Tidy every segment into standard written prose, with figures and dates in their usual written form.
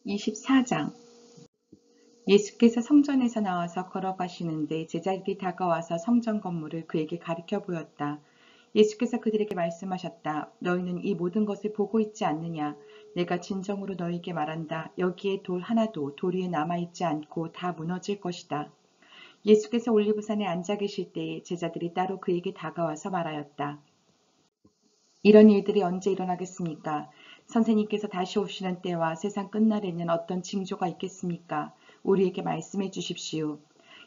24장. 예수께서 성전에서 나와서 걸어가시는데 제자들이 다가와서 성전 건물을 그에게 가리켜 보였다. 예수께서 그들에게 말씀하셨다. 너희는 이 모든 것을 보고 있지 않느냐? 내가 진정으로 너희에게 말한다. 여기에 돌 하나도 돌 위에 남아있지 않고 다 무너질 것이다. 예수께서 올리브산에 앉아 계실 때에 제자들이 따로 그에게 다가와서 말하였다. 이런 일들이 언제 일어나겠습니까? 선생님께서 다시 오시는 때와 세상 끝날에는 어떤 징조가 있겠습니까? 우리에게 말씀해 주십시오.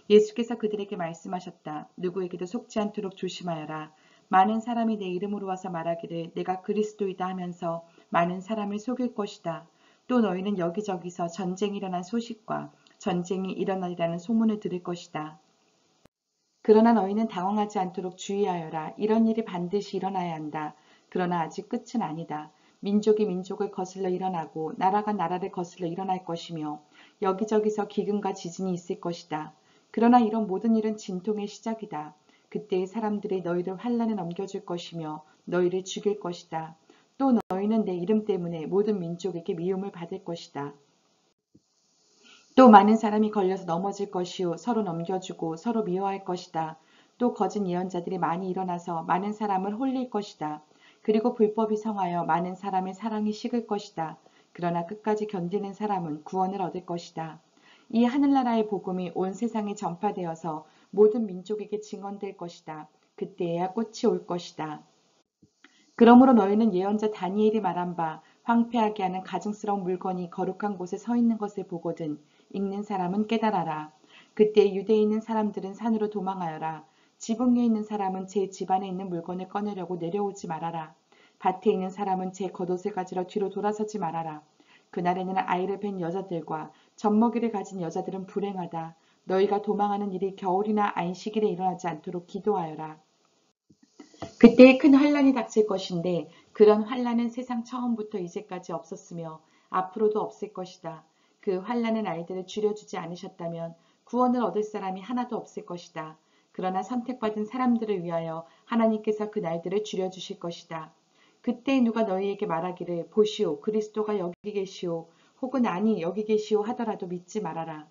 예수께서 그들에게 말씀하셨다. 누구에게도 속지 않도록 조심하여라. 많은 사람이 내 이름으로 와서 말하기를 내가 그리스도이다 하면서 많은 사람을 속일 것이다. 또 너희는 여기저기서 전쟁이 일어난 소식과 전쟁이 일어나리라는 소문을 들을 것이다. 그러나 너희는 당황하지 않도록 주의하여라. 이런 일이 반드시 일어나야 한다. 그러나 아직 끝은 아니다. 민족이 민족을 거슬러 일어나고 나라가 나라를 거슬러 일어날 것이며 여기저기서 기근과 지진이 있을 것이다. 그러나 이런 모든 일은 진통의 시작이다. 그때의 사람들이 너희를 환란에 넘겨줄 것이며 너희를 죽일 것이다. 또 너희는 내 이름 때문에 모든 민족에게 미움을 받을 것이다. 또 많은 사람이 걸려서 넘어질 것이요 서로 넘겨주고 서로 미워할 것이다. 또 거짓 예언자들이 많이 일어나서 많은 사람을 홀릴 것이다. 그리고 불법이 성하여 많은 사람의 사랑이 식을 것이다. 그러나 끝까지 견디는 사람은 구원을 얻을 것이다. 이 하늘나라의 복음이 온 세상에 전파되어서 모든 민족에게 증언될 것이다. 그때에야 끝이 올 것이다. 그러므로 너희는 예언자 다니엘이 말한 바 황폐하게 하는 가증스러운 물건이 거룩한 곳에 서 있는 것을 보거든 읽는 사람은 깨달아라. 그때 유대에 있는 사람들은 산으로 도망하여라. 지붕 위에 있는 사람은 제 집안에 있는 물건을 꺼내려고 내려오지 말아라. 밭에 있는 사람은 제 겉옷을 가지러 뒤로 돌아서지 말아라. 그날에는 아이를 뵌 여자들과 젖먹이를 가진 여자들은 불행하다. 너희가 도망하는 일이 겨울이나 안식일에 일어나지 않도록 기도하여라. 그때에 큰 환란이 닥칠 것인데 그런 환란은 세상 처음부터 이제까지 없었으며 앞으로도 없을 것이다. 그 환란은 아이들을 줄여주지 않으셨다면 구원을 얻을 사람이 하나도 없을 것이다. 그러나 선택받은 사람들을 위하여 하나님께서 그 날들을 줄여주실 것이다. 그때 누가 너희에게 말하기를 보시오 그리스도가 여기 계시오 혹은 아니 여기 계시오 하더라도 믿지 말아라.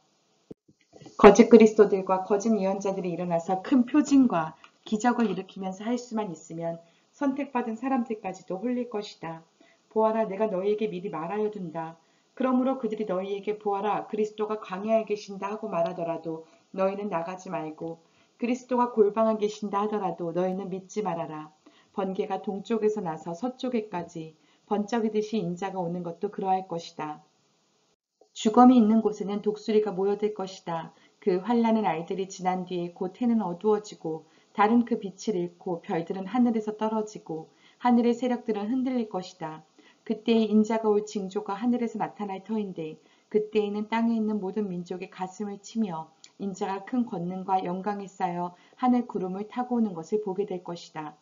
거짓 그리스도들과 거짓 예언자들이 일어나서 큰 표징과 기적을 일으키면서 할 수만 있으면 선택받은 사람들까지도 홀릴 것이다. 보아라 내가 너희에게 미리 말하여 둔다. 그러므로 그들이 너희에게 보아라 그리스도가 광야에 계신다 하고 말하더라도 너희는 나가지 말고 그리스도가 골방에 계신다 하더라도 너희는 믿지 말아라. 번개가 동쪽에서 나서 서쪽에까지 번쩍이듯이 인자가 오는 것도 그러할 것이다. 주검이 있는 곳에는 독수리가 모여들 것이다. 그 환란은 알들이 지난 뒤에 곧 해는 어두워지고 달은 그 빛을 잃고 별들은 하늘에서 떨어지고 하늘의 세력들은 흔들릴 것이다. 그때의 인자가 올 징조가 하늘에서 나타날 터인데 그때에는 땅에 있는 모든 민족의 가슴을 치며 인자가 큰 권능과 영광에 쌓여 하늘 구름을 타고 오는 것을 보게 될 것이다.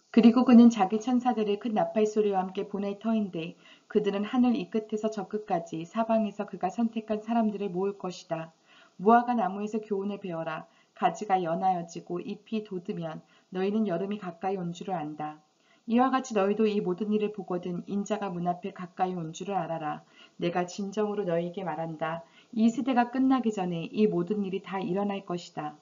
그리고 그는 자기 천사들을 큰 나팔 소리와 함께 보낼 터인데 그들은 하늘 이 끝에서 저 끝까지 사방에서 그가 선택한 사람들을 모을 것이다. 무화과 나무에서 교훈을 배워라. 가지가 연하여지고 잎이 돋으면 너희는 여름이 가까이 온 줄을 안다. 이와 같이 너희도 이 모든 일을 보거든 인자가 문 앞에 가까이 온 줄을 알아라. 내가 진정으로 너희에게 말한다. 이 세대가 끝나기 전에 이 모든 일이 다 일어날 것이다.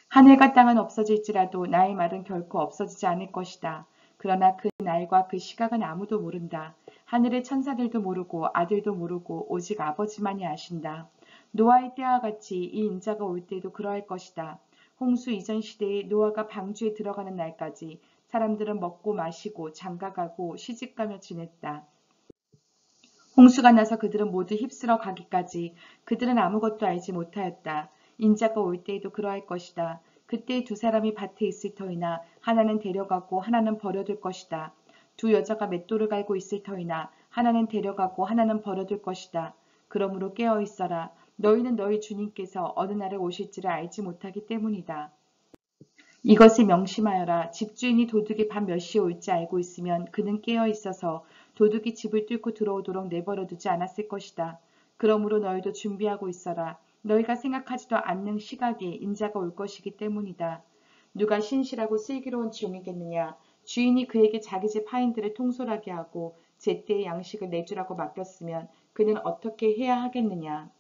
하늘과 땅은 없어질지라도 나의 말은 결코 없어지지 않을 것이다. 그러나 그 날과 그 시각은 아무도 모른다. 하늘의 천사들도 모르고 아들도 모르고 오직 아버지만이 아신다. 노아의 때와 같이 이 인자가 올 때도 그러할 것이다. 홍수 이전 시대에 노아가 방주에 들어가는 날까지 사람들은 먹고 마시고 장가가고 시집가며 지냈다. 홍수가 나서 그들은 모두 휩쓸어 가기까지 그들은 아무것도 알지 못하였다. 인자가 올 때에도 그러할 것이다. 그때 두 사람이 밭에 있을 터이나 하나는 데려가고 하나는 버려둘 것이다. 두 여자가 맷돌을 갈고 있을 터이나 하나는 데려가고 하나는 버려둘 것이다. 그러므로 깨어 있어라. 너희는 너희 주님께서 어느 날에 오실지를 알지 못하기 때문이다. 이것을 명심하여라. 집주인이 도둑이 밤 몇 시에 올지 알고 있으면 그는 깨어 있어서 도둑이 집을 뚫고 들어오도록 내버려 두지 않았을 것이다. 그러므로 너희도 준비하고 있어라. 너희가 생각하지도 않는 시각에 인자가 올 것이기 때문이다. 누가 신실하고 슬기로운 종이겠느냐. 주인이 그에게 자기 집 하인들을 통솔하게 하고 제때의 양식을 내주라고 맡겼으면 그는 어떻게 해야 하겠느냐.